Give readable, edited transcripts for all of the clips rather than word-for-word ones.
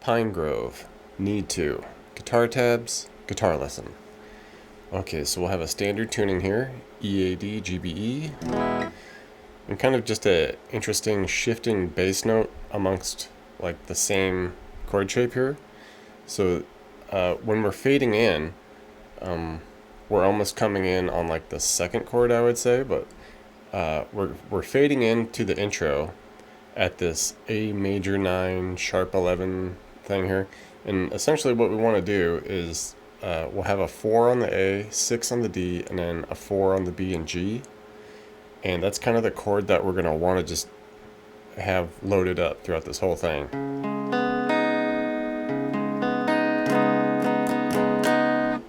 Pinegrove, Need To, Guitar Tabs, Guitar Lesson. Okay, so we'll have a standard tuning here, EAD, GBE, and kind of just a interesting shifting bass note amongst like the same chord shape here. So when we're fading in, we're almost coming in on like the second chord, I would say, but we're fading into the intro at this A major 9 sharp 11 thing here, and essentially what we want to do is we'll have a 4 on the A, 6 on the D, and then a 4 on the B and G, and that's kind of the chord that we're going to want to just have loaded up throughout this whole thing.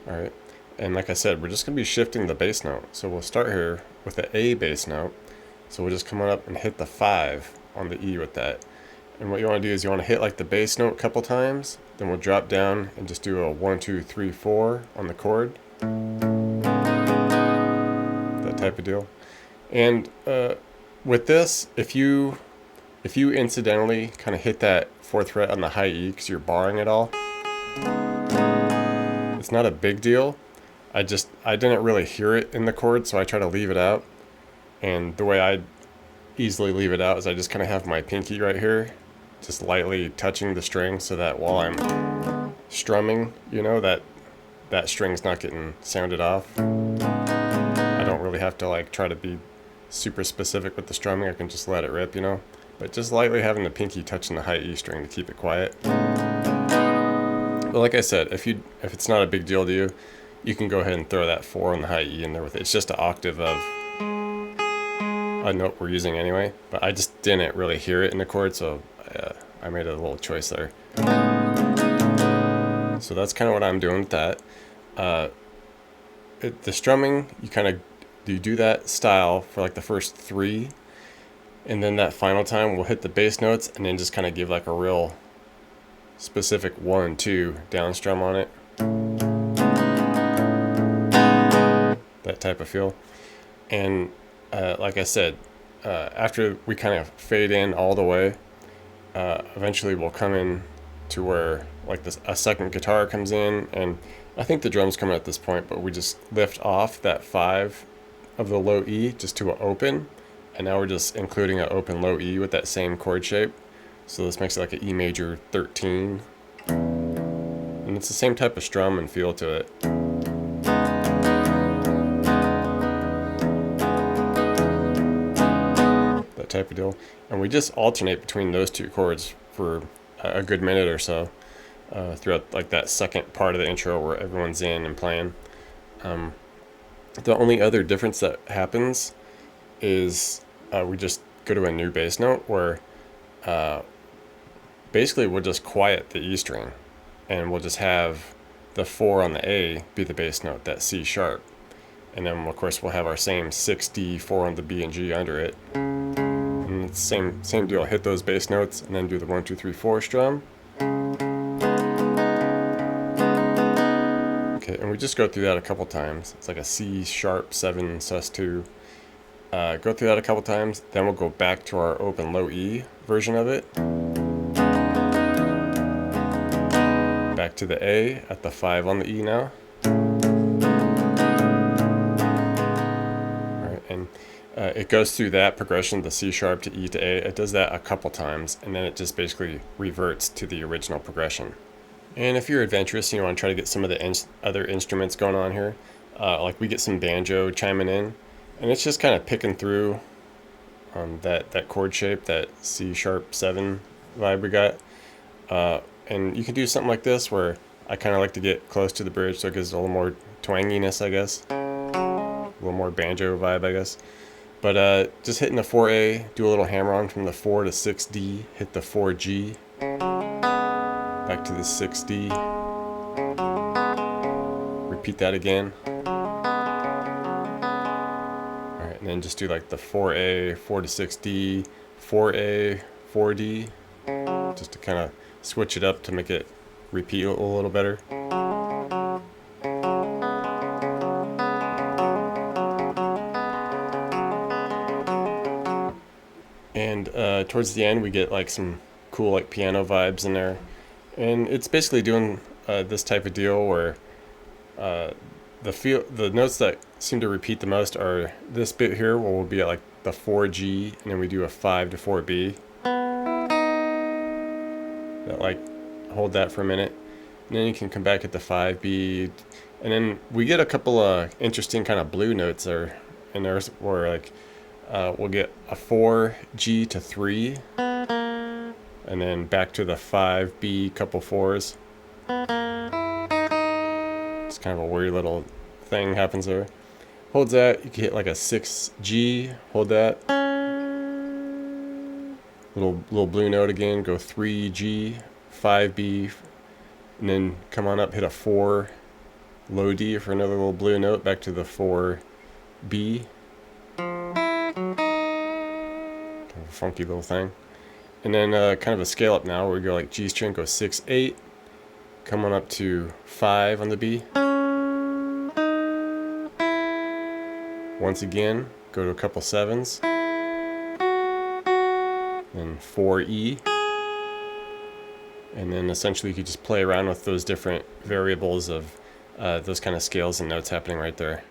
Alright, and like I said, we're just going to be shifting the bass note. So we'll start here with the A bass note, so we'll just come on up and hit the 5 on the E with that. And what you want to do is you want to hit like the bass note a couple times, then we'll drop down and just do a 1, 2, 3, 4 on the chord. That type of deal. And with this, if you incidentally kind of hit that 4th fret on the high E because you're barring it all, it's not a big deal. I didn't really hear it in the chord, so I try to leave it out. And the way I easily leave it out is I just kind of have my pinky right here just lightly touching the string, so that while I'm strumming, you know, that string's not getting sounded off. I don't really have to like try to be super specific with the strumming. I can just let it rip, you know, but just lightly having the pinky touching the high E string to keep it quiet. But like I said, if it's not a big deal to you, you can go ahead and throw that 4 on the high E in there with it. It's just an octave of a note we're using anyway, but I just didn't really hear it in the chord, so I made a little choice there. So that's kind of what I'm doing with that. The strumming, you do that style for like the first 3, and then that final time we'll hit the bass notes and then just kind of give like a real specific 1, 2 down strum on it. That type of feel. And like I said, after we kind of fade in all the way, eventually we'll come in to where like a second guitar comes in, and I think the drums come in at this point, but we just lift off that 5 of the low E just to an open, and now we're just including an open low E with that same chord shape. So this makes it like an E major 13, and it's the same type of strum and feel to it. Type of deal, and we just alternate between those 2 chords for a good minute or so throughout like that second part of the intro where everyone's in and playing. The only other difference that happens is we just go to a new bass note where basically we'll just quiet the E string, and we'll just have the 4 on the A be the bass note, that C sharp, and then of course we'll have our same 6D, 4 on the B and G under it. And it's same deal. Hit those bass notes and then do the 1, 2, 3, 4 strum. Okay, and we just go through that a couple times. It's like a C sharp 7 sus2. Go through that a couple times, then we'll go back to our open low E version of it. Back to the A at the 5 on the E now. It goes through that progression, the C sharp to E to A. It does that a couple times, and then it just basically reverts to the original progression. And if you're adventurous and you want to try to get some of the other instruments going on here, like we get some banjo chiming in, and it's just kind of picking through that chord shape, that C sharp 7 vibe we got. And you can do something like this where I kind of like to get close to the bridge so it gives a little more twanginess, I guess. A little more banjo vibe, I guess. But just hitting the 4A, do a little hammer on from the 4 to 6D, hit the 4G, back to the 6D, repeat that again. Alright, and then just do like the 4A, 4 to 6D, 4A, 4D, just to kind of switch it up to make it repeat a little better. And towards the end we get like some cool like piano vibes in there, And it's basically doing this type of deal where the notes that seem to repeat the most are this bit here, where we'll be at like the 4G, and then we do a 5 to 4B. That, like, hold that for a minute, and then you can come back at the 5B, and then we get a couple of interesting kind of blue notes there, in there, where like we'll get a 4G to 3, and then back to the 5B, couple 4s. It's kind of a weird little thing happens there. Holds that, you can hit like a 6G, hold that. Little blue note again, go 3G, 5B, and then come on up, hit a 4 low D for another little blue note, back to the 4B. Kind of a funky little thing. And then kind of a scale up now, where we go like G string, go 6, 8, come on up to 5 on the B. Once again, go to a couple 7s, and 4E. And then essentially you could just play around with those different variables of those kind of scales and notes happening right there.